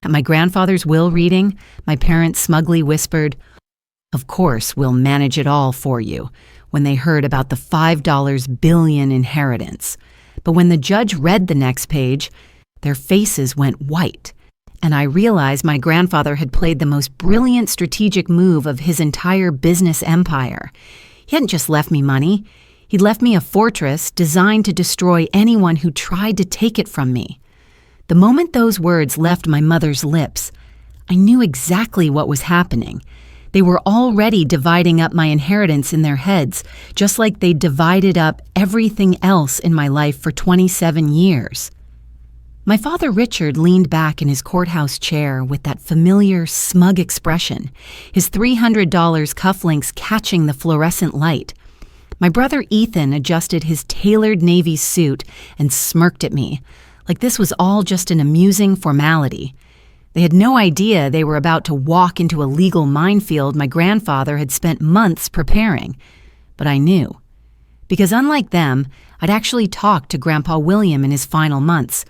At my grandfather's will reading, my parents smugly whispered, "Of course, we'll manage it all for you," when they heard about the $5 billion inheritance. But when the judge read the next page, their faces went white, and I realized my grandfather had played the most brilliant strategic move of his entire business empire. He hadn't just left me money. He'd left me a fortress designed to destroy anyone who tried to take it from me. The moment those words left my mother's lips, I knew exactly what was happening. They were already dividing up my inheritance in their heads, just like they divided up everything else in my life for 27 years. My father Richard leaned back in his courthouse chair with that familiar, smug expression, his $300 cufflinks catching the fluorescent light. My brother Ethan adjusted his tailored Navy suit and smirked at me, like this was all just an amusing formality. They had no idea they were about to walk into a legal minefield my grandfather had spent months preparing. But I knew. Because unlike them, I'd actually talked to Grandpa William in his final months.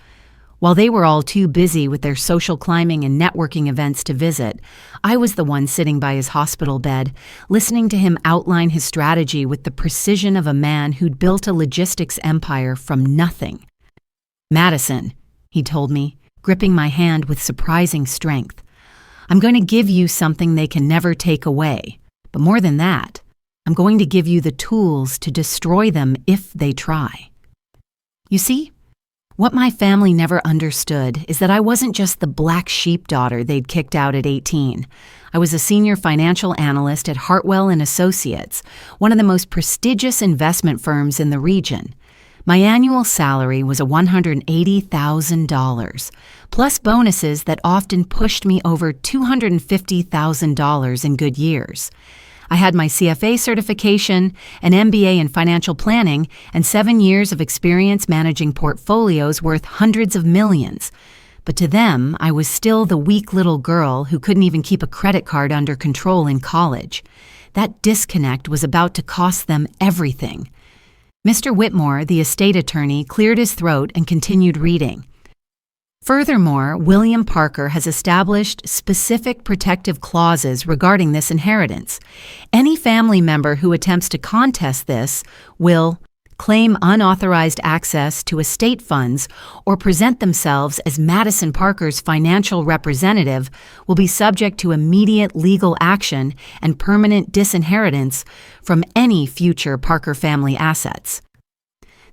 While they were all too busy with their social climbing and networking events to visit, I was the one sitting by his hospital bed, listening to him outline his strategy with the precision of a man who'd built a logistics empire from nothing. "Madison," he told me, gripping my hand with surprising strength, "I'm going to give you something they can never take away. But more than that, I'm going to give you the tools to destroy them if they try." You see, what my family never understood is that I wasn't just the black sheep daughter they'd kicked out at 18. I was a senior financial analyst at Hartwell and Associates, one of the most prestigious investment firms in the region. My annual salary was $180,000, plus bonuses that often pushed me over $250,000 in good years. I had my CFA certification, an MBA in financial planning, and 7 years of experience managing portfolios worth hundreds of millions. But to them, I was still the weak little girl who couldn't even keep a credit card under control in college. That disconnect was about to cost them everything. Mr. Whitmore, the estate attorney, cleared his throat and continued reading. Furthermore, William Parker has established specific protective clauses regarding this inheritance. Any family member who attempts to contest this will claim unauthorized access to estate funds or present themselves as Madison Parker's financial representative will be subject to immediate legal action and permanent disinheritance from any future Parker family assets.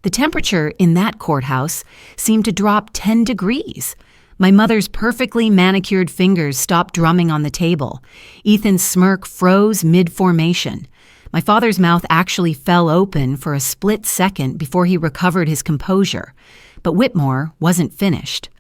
The temperature in that courthouse seemed to drop 10 degrees. My mother's perfectly manicured fingers stopped drumming on the table. Ethan's smirk froze mid-formation. My father's mouth actually fell open for a split second before he recovered his composure. But Whitmore wasn't finished.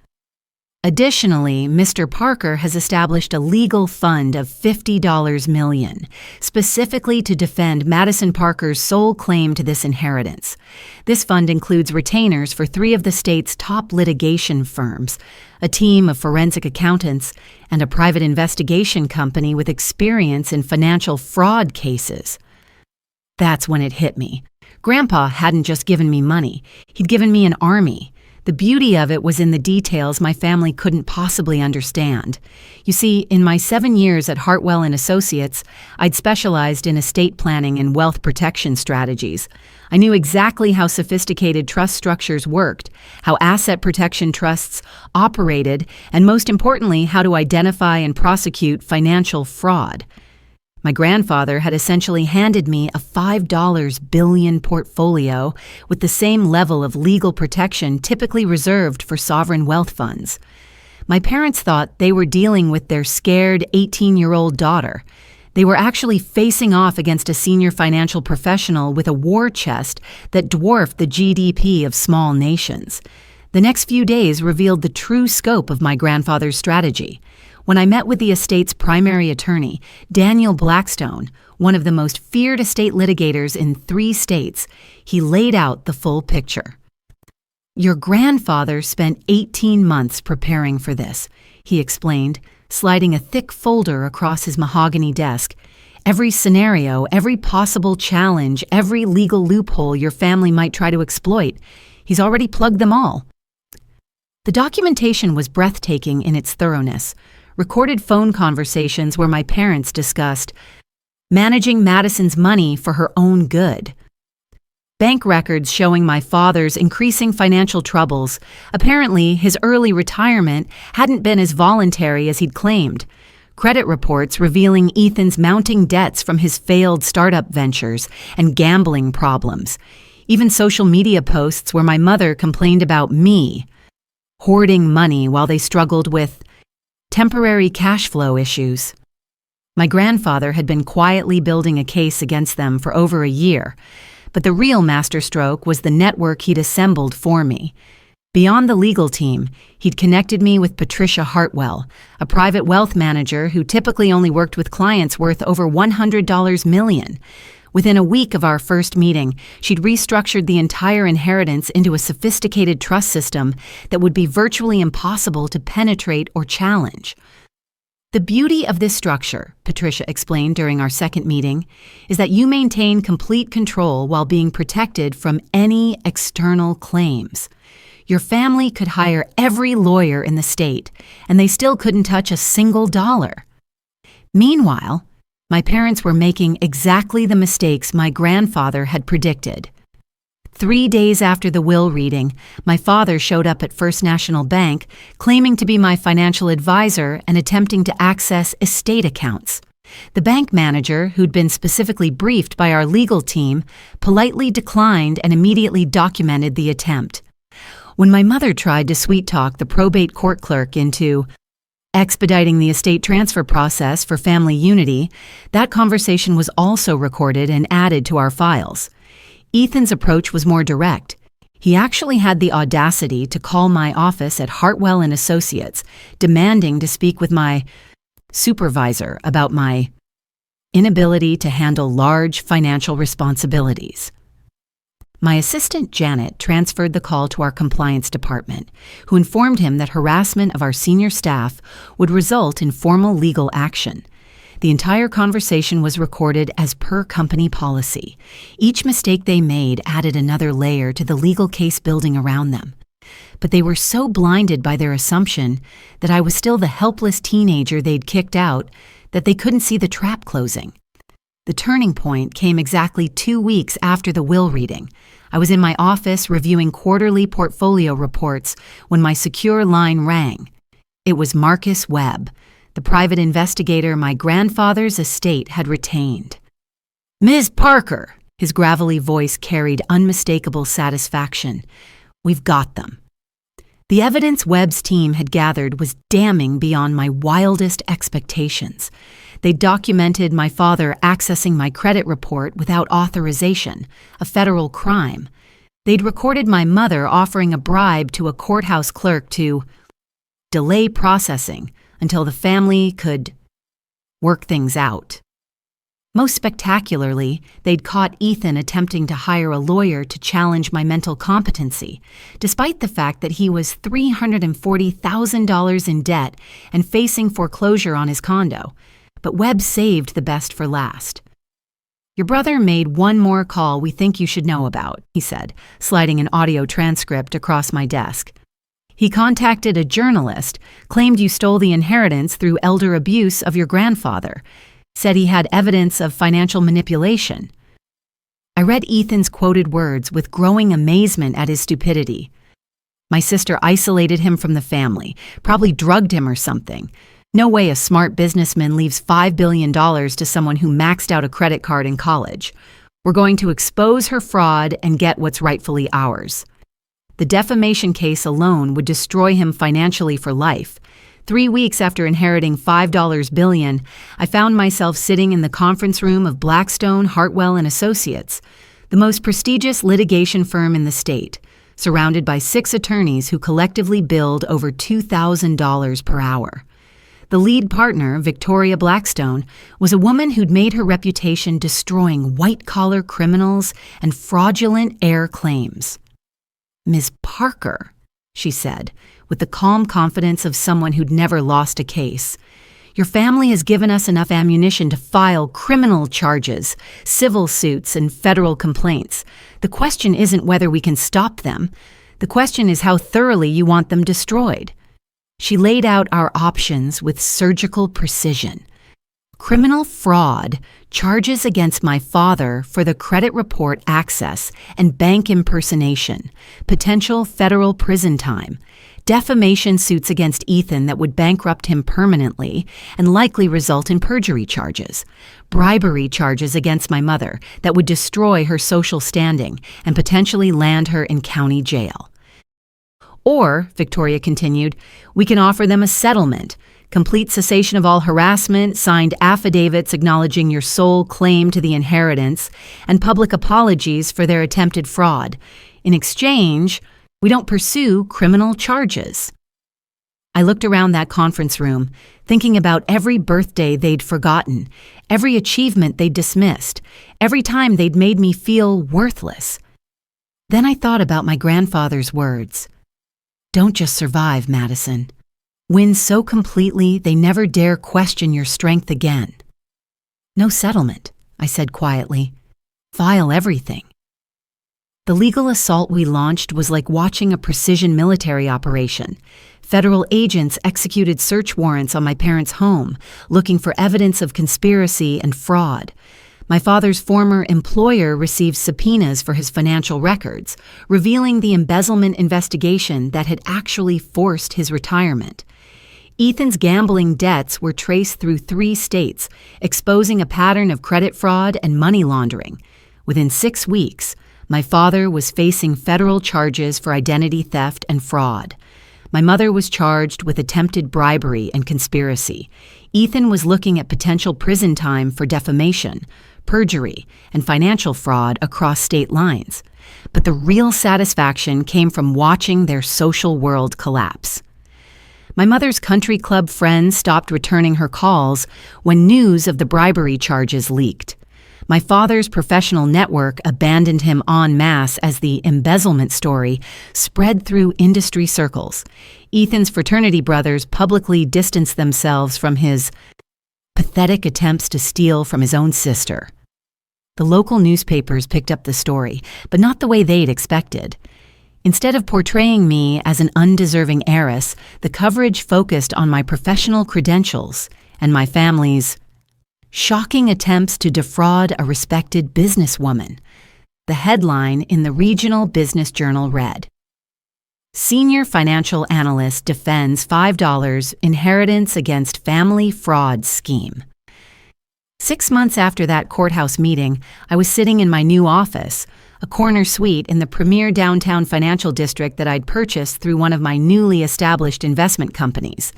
Additionally, Mr. Parker has established a legal fund of $50 million, specifically to defend Madison Parker's sole claim to this inheritance. This fund includes retainers for 3 of the state's top litigation firms, a team of forensic accountants, and a private investigation company with experience in financial fraud cases. That's when it hit me. Grandpa hadn't just given me money. He'd given me an army. The beauty of it was in the details my family couldn't possibly understand. You see, in my 7 years at Hartwell and Associates, I'd specialized in estate planning and wealth protection strategies. I knew exactly how sophisticated trust structures worked, how asset protection trusts operated, and most importantly, how to identify and prosecute financial fraud. My grandfather had essentially handed me a $5 billion portfolio with the same level of legal protection typically reserved for sovereign wealth funds. My parents thought they were dealing with their scared 18-year-old daughter. They were actually facing off against a senior financial professional with a war chest that dwarfed the GDP of small nations. The next few days revealed the true scope of my grandfather's strategy. When I met with the estate's primary attorney, Daniel Blackstone, one of the most feared estate litigators in 3 states, he laid out the full picture. "Your grandfather spent 18 months preparing for this," he explained, sliding a thick folder across his mahogany desk. "Every scenario, every possible challenge, every legal loophole your family might try to exploit, he's already plugged them all." The documentation was breathtaking in its thoroughness. Recorded phone conversations where my parents discussed managing Madison's money for her own good. Bank records showing my father's increasing financial troubles. Apparently, his early retirement hadn't been as voluntary as he'd claimed. Credit reports revealing Ethan's mounting debts from his failed startup ventures and gambling problems. Even social media posts where my mother complained about me hoarding money while they struggled with temporary cash flow issues. My grandfather had been quietly building a case against them for over a year, but the real masterstroke was the network he'd assembled for me. Beyond the legal team, he'd connected me with Patricia Hartwell, a private wealth manager who typically only worked with clients worth over $100 million. Within a week of our first meeting, she'd restructured the entire inheritance into a sophisticated trust system that would be virtually impossible to penetrate or challenge. The beauty of this structure, Patricia explained during our second meeting, is that you maintain complete control while being protected from any external claims. Your family could hire every lawyer in the state, and they still couldn't touch a single dollar. Meanwhile, my parents were making exactly the mistakes my grandfather had predicted. 3 days after the will reading, my father showed up at First National Bank, claiming to be my financial advisor and attempting to access estate accounts. The bank manager, who'd been specifically briefed by our legal team, politely declined and immediately documented the attempt. When my mother tried to sweet-talk the probate court clerk into expediting the estate transfer process for family unity, that conversation was also recorded and added to our files. Ethan's approach was more direct. He actually had the audacity to call my office at Hartwell and Associates, demanding to speak with my supervisor about my inability to handle large financial responsibilities. My assistant, Janet, transferred the call to our compliance department, who informed him that harassment of our senior staff would result in formal legal action. The entire conversation was recorded as per company policy. Each mistake they made added another layer to the legal case building around them. But they were so blinded by their assumption that I was still the helpless teenager they'd kicked out that they couldn't see the trap closing. The turning point came exactly 2 weeks after the will reading. I was in my office reviewing quarterly portfolio reports when my secure line rang. It was Marcus Webb, the private investigator my grandfather's estate had retained. "Ms. Parker," his gravelly voice carried unmistakable satisfaction. "We've got them." The evidence Webb's team had gathered was damning beyond my wildest expectations. They documented my father accessing my credit report without authorization, a federal crime. They'd recorded my mother offering a bribe to a courthouse clerk to delay processing until the family could work things out. Most spectacularly, they'd caught Ethan attempting to hire a lawyer to challenge my mental competency, despite the fact that he was $340,000 in debt and facing foreclosure on his condo. But Webb saved the best for last. "Your brother made one more call we think you should know about," he said, sliding an audio transcript across my desk. "He contacted a journalist, claimed you stole the inheritance through elder abuse of your grandfather, said he had evidence of financial manipulation." I read Ethan's quoted words with growing amazement at his stupidity. My sister isolated him from the family, probably drugged him or something. No way a smart businessman leaves $5 billion to someone who maxed out a credit card in college. We're going to expose her fraud and get what's rightfully ours. The defamation case alone would destroy him financially for life. 3 weeks after inheriting $5 billion, I found myself sitting in the conference room of Blackstone, Hartwell and Associates, the most prestigious litigation firm in the state, surrounded by 6 attorneys who collectively billed over $2,000 per hour. The lead partner, Victoria Blackstone, was a woman who'd made her reputation destroying white-collar criminals and fraudulent heir claims. "Ms. Parker," she said, with the calm confidence of someone who'd never lost a case, "your family has given us enough ammunition to file criminal charges, civil suits, and federal complaints. The question isn't whether we can stop them. The question is how thoroughly you want them destroyed. She laid out our options with surgical precision. Criminal fraud, charges against my father for the credit report access and bank impersonation, potential federal prison time, defamation suits against Ethan that would bankrupt him permanently and likely result in perjury charges, bribery charges against my mother that would destroy her social standing and potentially land her in county jail. Or, Victoria continued, we can offer them a settlement, complete cessation of all harassment, signed affidavits acknowledging your sole claim to the inheritance, and public apologies for their attempted fraud. In exchange, we don't pursue criminal charges. I looked around that conference room, thinking about every birthday they'd forgotten, every achievement they'd dismissed, every time they'd made me feel worthless. Then I thought about my grandfather's words. Don't just survive, Madison. Win so completely they never dare question your strength again. No settlement, I said quietly. File everything. The legal assault we launched was like watching a precision military operation. Federal agents executed search warrants on my parents' home, looking for evidence of conspiracy and fraud. My father's former employer received subpoenas for his financial records, revealing the embezzlement investigation that had actually forced his retirement. Ethan's gambling debts were traced through 3 states, exposing a pattern of credit fraud and money laundering. Within 6 weeks, my father was facing federal charges for identity theft and fraud. My mother was charged with attempted bribery and conspiracy. Ethan was looking at potential prison time for defamation, perjury, and financial fraud across state lines. But the real satisfaction came from watching their social world collapse. My mother's country club friends stopped returning her calls when news of the bribery charges leaked. My father's professional network abandoned him en masse as the embezzlement story spread through industry circles. Ethan's fraternity brothers publicly distanced themselves from his pathetic attempts to steal from his own sister. The local newspapers picked up the story, but not the way they'd expected. Instead of portraying me as an undeserving heiress, the coverage focused on my professional credentials and my family's shocking attempts to defraud a respected businesswoman. The headline in the Regional Business Journal read, Senior Financial Analyst Defends $5 Inheritance Against Family Fraud Scheme. 6 months after that courthouse meeting, I was sitting in my new office, a corner suite in the premier downtown financial district that I'd purchased through one of my newly established investment companies.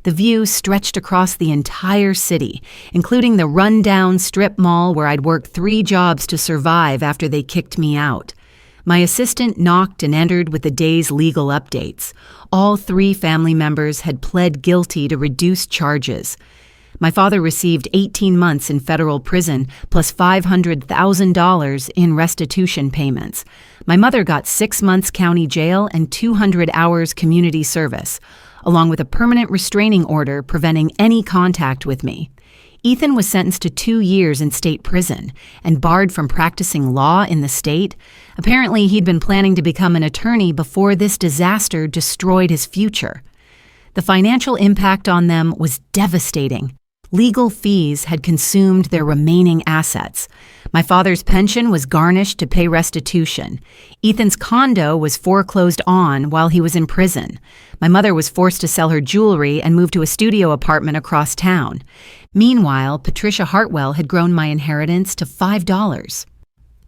The view stretched across the entire city, including the rundown strip mall where I'd worked 3 jobs to survive after they kicked me out. My assistant knocked and entered with the day's legal updates. All 3 family members had pled guilty to reduced charges. My father received 18 months in federal prison plus $500,000 in restitution payments. My mother got 6 months county jail and 200 hours community service, along with a permanent restraining order preventing any contact with me. Ethan was sentenced to 2 years in state prison and barred from practicing law in the state. Apparently, he'd been planning to become an attorney before this disaster destroyed his future. The financial impact on them was devastating. Legal fees had consumed their remaining assets. My father's pension was garnished to pay restitution. Ethan's condo was foreclosed on while he was in prison. My mother was forced to sell her jewelry and move to a studio apartment across town. Meanwhile, Patricia Hartwell had grown my inheritance to $5.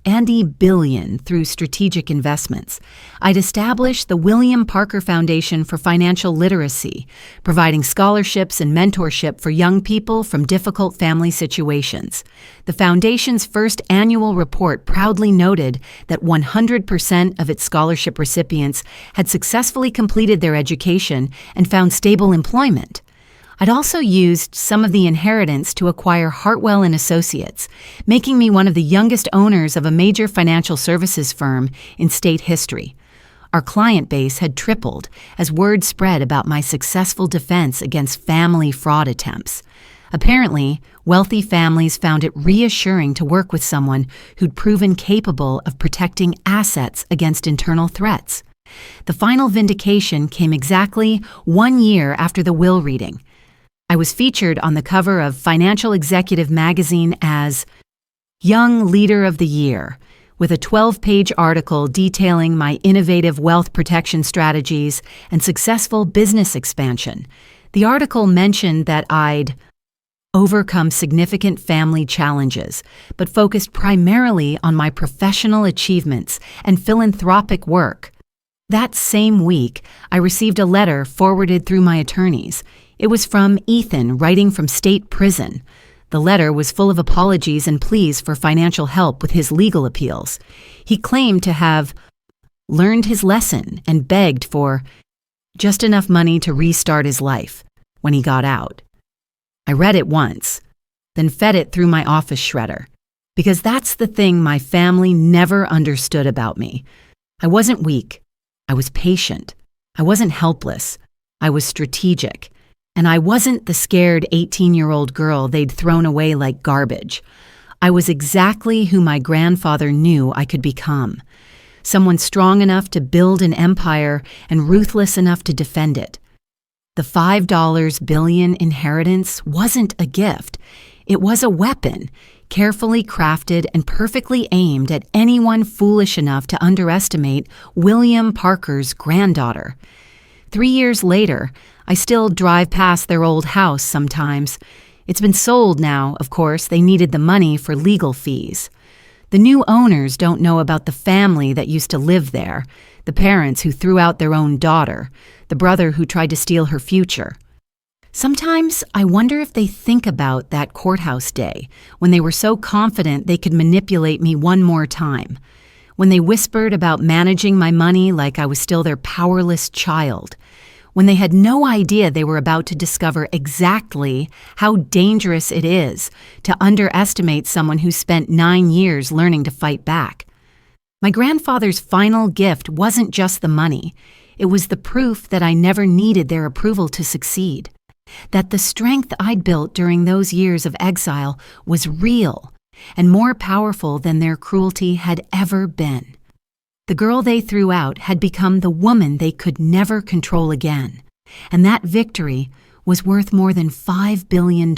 Andy Billion through strategic investments. I'd established the William Parker Foundation for Financial Literacy, providing scholarships and mentorship for young people from difficult family situations. The foundation's first annual report proudly noted that 100% of its scholarship recipients had successfully completed their education and found stable employment. I'd also used some of the inheritance to acquire Hartwell and Associates, making me one of the youngest owners of a major financial services firm in state history. Our client base had tripled as word spread about my successful defense against family fraud attempts. Apparently, wealthy families found it reassuring to work with someone who'd proven capable of protecting assets against internal threats. The final vindication came exactly 1 year after the will reading. I was featured on the cover of Financial Executive magazine as Young Leader of the Year, with a 12-page article detailing my innovative wealth protection strategies and successful business expansion. The article mentioned that I'd overcome significant family challenges, but focused primarily on my professional achievements and philanthropic work. That same week, I received a letter forwarded through my attorneys. It was from Ethan, writing from state prison. The letter was full of apologies and pleas for financial help with his legal appeals. He claimed to have learned his lesson and begged for just enough money to restart his life when he got out. I read it once, then fed it through my office shredder, because that's the thing my family never understood about me. I wasn't weak. I was patient. I wasn't helpless. I was strategic. And I wasn't the scared 18-year-old girl they'd thrown away like garbage. I was exactly who my grandfather knew I could become. Someone strong enough to build an empire and ruthless enough to defend it. The $5 billion inheritance wasn't a gift. It was a weapon, carefully crafted and perfectly aimed at anyone foolish enough to underestimate William Parker's granddaughter. 3 years later, I still drive past their old house sometimes. It's been sold now, of course. They needed the money for legal fees. The new owners don't know about the family that used to live there, the parents who threw out their own daughter, the brother who tried to steal her future. Sometimes I wonder if they think about that courthouse day when they were so confident they could manipulate me one more time, when they whispered about managing my money like I was still their powerless child, when they had no idea they were about to discover exactly how dangerous it is to underestimate someone who spent 9 years learning to fight back. My grandfather's final gift wasn't just the money. It was the proof that I never needed their approval to succeed, that the strength I'd built during those years of exile was real and more powerful than their cruelty had ever been. The girl they threw out had become the woman they could never control again, and that victory was worth more than $5 billion.